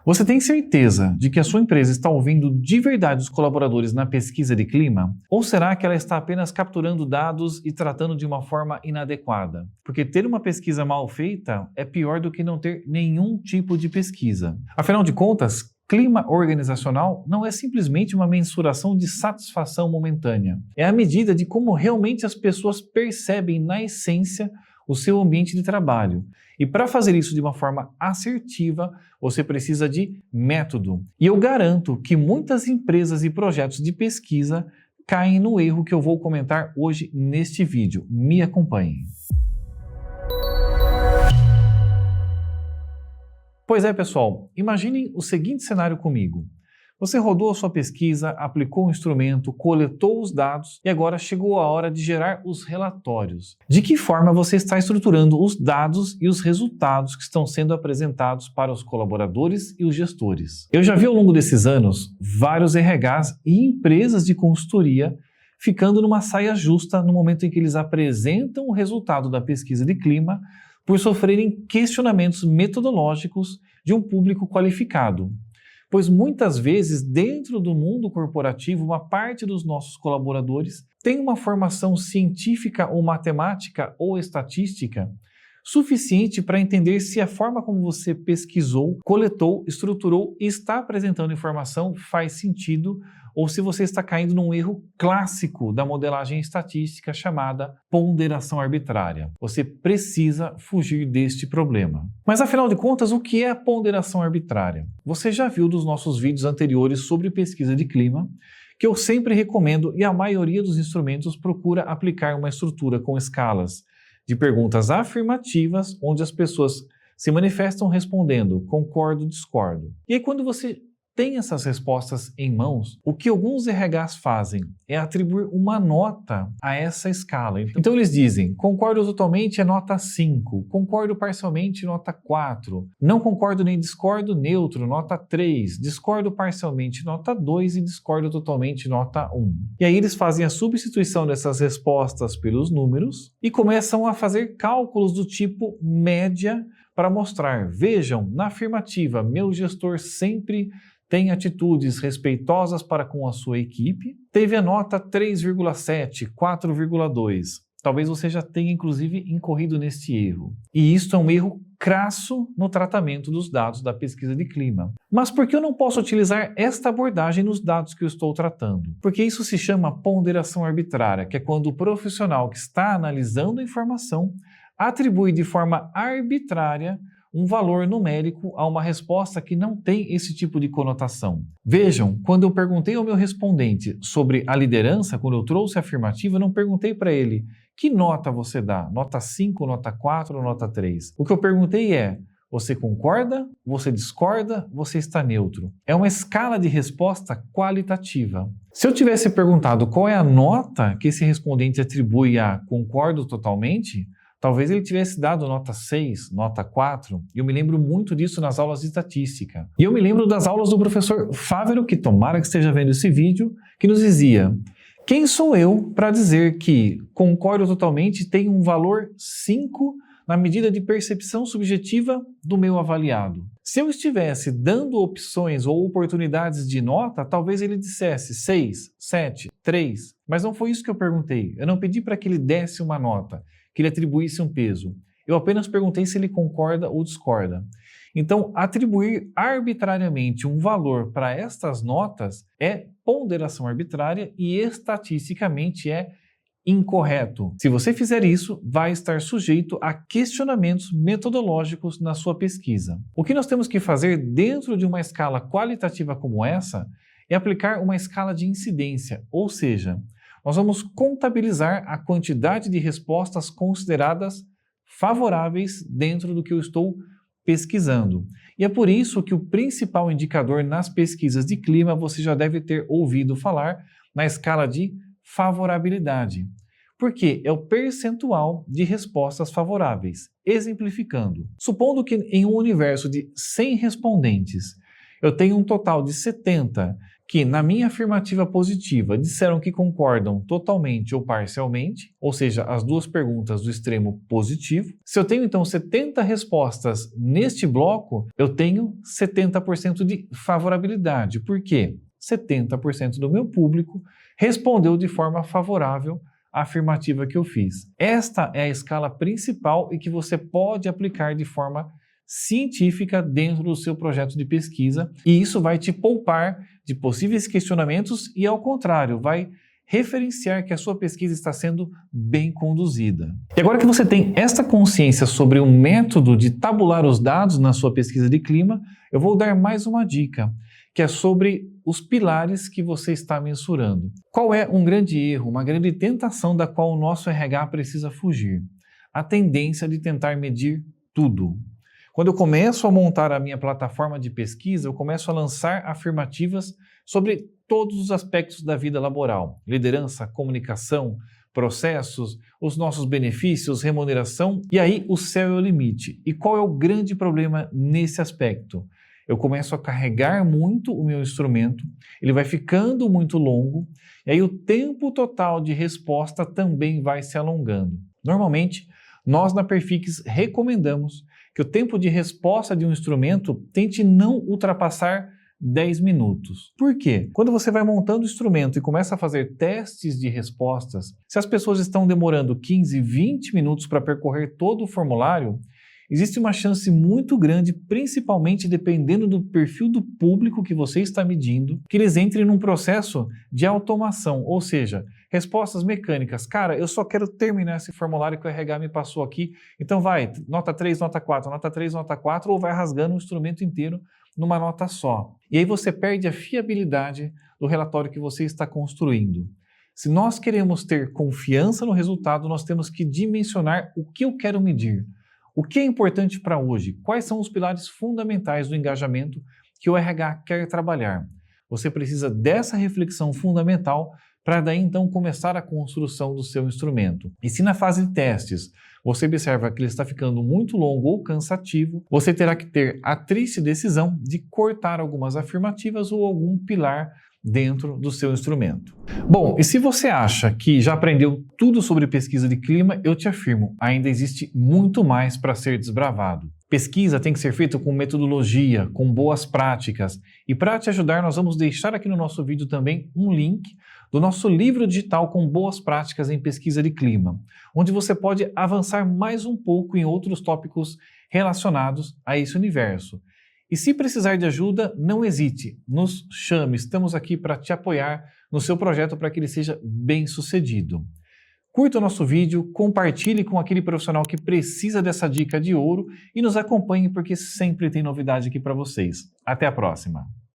Você tem certeza de que a sua empresa está ouvindo de verdade os colaboradores na pesquisa de clima? Ou será que ela está apenas capturando dados e tratando de uma forma inadequada? Porque ter uma pesquisa mal feita é pior do que não ter nenhum tipo de pesquisa. Afinal de contas, clima organizacional não é simplesmente uma mensuração de satisfação momentânea. É a medida de como realmente as pessoas percebem na essência o seu ambiente de trabalho. E para fazer isso de uma forma assertiva, você precisa de método. E eu garanto que muitas empresas e projetos de pesquisa caem no erro que eu vou comentar hoje neste vídeo. Me acompanhem. Pois é, pessoal, imaginem o seguinte cenário comigo. Você rodou a sua pesquisa, aplicou o instrumento, coletou os dados e agora chegou a hora de gerar os relatórios. De que forma você está estruturando os dados e os resultados que estão sendo apresentados para os colaboradores e os gestores? Eu já vi ao longo desses anos vários RHs e empresas de consultoria ficando numa saia justa no momento em que eles apresentam o resultado da pesquisa de clima por sofrerem questionamentos metodológicos de um público qualificado. Pois muitas vezes, dentro do mundo corporativo, uma parte dos nossos colaboradores tem uma formação científica ou matemática ou estatística suficiente para entender se a forma como você pesquisou, coletou, estruturou e está apresentando informação faz sentido ou se você está caindo num erro clássico da modelagem estatística chamada ponderação arbitrária. Você precisa fugir deste problema. Mas afinal de contas, o que é a ponderação arbitrária? Você já viu dos nossos vídeos anteriores sobre pesquisa de clima, que eu sempre recomendo e a maioria dos instrumentos procura aplicar uma estrutura com escalas de perguntas afirmativas, onde as pessoas se manifestam respondendo concordo, discordo. E aí quando você tem essas respostas em mãos, o que alguns RHs fazem é atribuir uma nota a essa escala. Então eles dizem, concordo totalmente é nota 5, concordo parcialmente nota 4, não concordo nem discordo neutro, nota 3, discordo parcialmente nota 2 e discordo totalmente nota 1. E aí eles fazem a substituição dessas respostas pelos números e começam a fazer cálculos do tipo média para mostrar, vejam, na afirmativa, meu gestor sempre tem atitudes respeitosas para com a sua equipe, teve a nota 3,7, 4,2. Talvez você já tenha, inclusive, incorrido neste erro. E isto é um erro crasso no tratamento dos dados da pesquisa de clima. Mas por que eu não posso utilizar esta abordagem nos dados que eu estou tratando? Porque isso se chama ponderação arbitrária, que é quando o profissional que está analisando a informação atribui de forma arbitrária um valor numérico a uma resposta que não tem esse tipo de conotação. Vejam, quando eu perguntei ao meu respondente sobre a liderança, quando eu trouxe a afirmativa, eu não perguntei para ele que nota você dá, nota 5, nota 4 ou nota 3. O que eu perguntei é, você concorda, você discorda, você está neutro. É uma escala de resposta qualitativa. Se eu tivesse perguntado qual é a nota que esse respondente atribui a concordo totalmente, talvez ele tivesse dado nota 6, nota 4, e eu me lembro muito disso nas aulas de estatística. E eu me lembro das aulas do professor Fávero, que tomara que esteja vendo esse vídeo, que nos dizia, quem sou eu para dizer que concordo totalmente tem um valor 5 na medida de percepção subjetiva do meu avaliado? Se eu estivesse dando opções ou oportunidades de nota, talvez ele dissesse 6, 7, 3, mas não foi isso que eu perguntei. Eu não pedi para que ele desse uma nota, que ele atribuísse um peso. Eu apenas perguntei se ele concorda ou discorda. Então, atribuir arbitrariamente um valor para estas notas é ponderação arbitrária e estatisticamente é incorreto. Se você fizer isso, vai estar sujeito a questionamentos metodológicos na sua pesquisa. O que nós temos que fazer dentro de uma escala qualitativa como essa é aplicar uma escala de incidência, ou seja, nós vamos contabilizar a quantidade de respostas consideradas favoráveis dentro do que eu estou pesquisando. E é por isso que o principal indicador nas pesquisas de clima você já deve ter ouvido falar na escala de favorabilidade. Porque é o percentual de respostas favoráveis. Exemplificando, supondo que em um universo de 100 respondentes eu tenho um total de 70 que na minha afirmativa positiva disseram que concordam totalmente ou parcialmente, ou seja, as duas perguntas do extremo positivo. Se eu tenho então 70 respostas neste bloco, eu tenho 70% de favorabilidade. Por quê? 70% do meu público respondeu de forma favorável à afirmativa que eu fiz. Esta é a escala principal e que você pode aplicar de forma científica dentro do seu projeto de pesquisa, e isso vai te poupar de possíveis questionamentos e, ao contrário, vai referenciar que a sua pesquisa está sendo bem conduzida. E agora que você tem esta consciência sobre o método de tabular os dados na sua pesquisa de clima, eu vou dar mais uma dica, que é sobre os pilares que você está mensurando. Qual é um grande erro, uma grande tentação da qual o nosso RH precisa fugir? A tendência de tentar medir tudo. Quando eu começo a montar a minha plataforma de pesquisa, eu começo a lançar afirmativas sobre todos os aspectos da vida laboral: liderança, comunicação, processos, os nossos benefícios, remuneração, e aí o céu é o limite. E qual é o grande problema nesse aspecto? Eu começo a carregar muito o meu instrumento, ele vai ficando muito longo, e aí o tempo total de resposta também vai se alongando. Normalmente, nós na Perfix recomendamos que o tempo de resposta de um instrumento tente não ultrapassar 10 minutos. Por quê? Quando você vai montando o instrumento e começa a fazer testes de respostas, se as pessoas estão demorando 15, 20 minutos para percorrer todo o formulário, existe uma chance muito grande, principalmente dependendo do perfil do público que você está medindo, que eles entrem num processo de automação, ou seja, respostas mecânicas. Cara, eu só quero terminar esse formulário que o RH me passou aqui, então vai, nota 3, nota 4, nota 3, nota 4, ou vai rasgando o instrumento inteiro numa nota só. E aí você perde a fiabilidade do relatório que você está construindo. Se nós queremos ter confiança no resultado, nós temos que dimensionar o que eu quero medir. O que é importante para hoje? Quais são os pilares fundamentais do engajamento que o RH quer trabalhar? Você precisa dessa reflexão fundamental para daí então começar a construção do seu instrumento. E se na fase de testes você observa que ele está ficando muito longo ou cansativo, você terá que ter a triste decisão de cortar algumas afirmativas ou algum pilar dentro do seu instrumento. Bom, e se você acha que já aprendeu tudo sobre pesquisa de clima, eu te afirmo, ainda existe muito mais para ser desbravado. Pesquisa tem que ser feita com metodologia, com boas práticas. E para te ajudar, nós vamos deixar aqui no nosso vídeo também um link do nosso livro digital com boas práticas em pesquisa de clima, onde você pode avançar mais um pouco em outros tópicos relacionados a esse universo. E se precisar de ajuda, não hesite, nos chame, estamos aqui para te apoiar no seu projeto para que ele seja bem sucedido. Curta o nosso vídeo, compartilhe com aquele profissional que precisa dessa dica de ouro e nos acompanhe porque sempre tem novidade aqui para vocês. Até a próxima!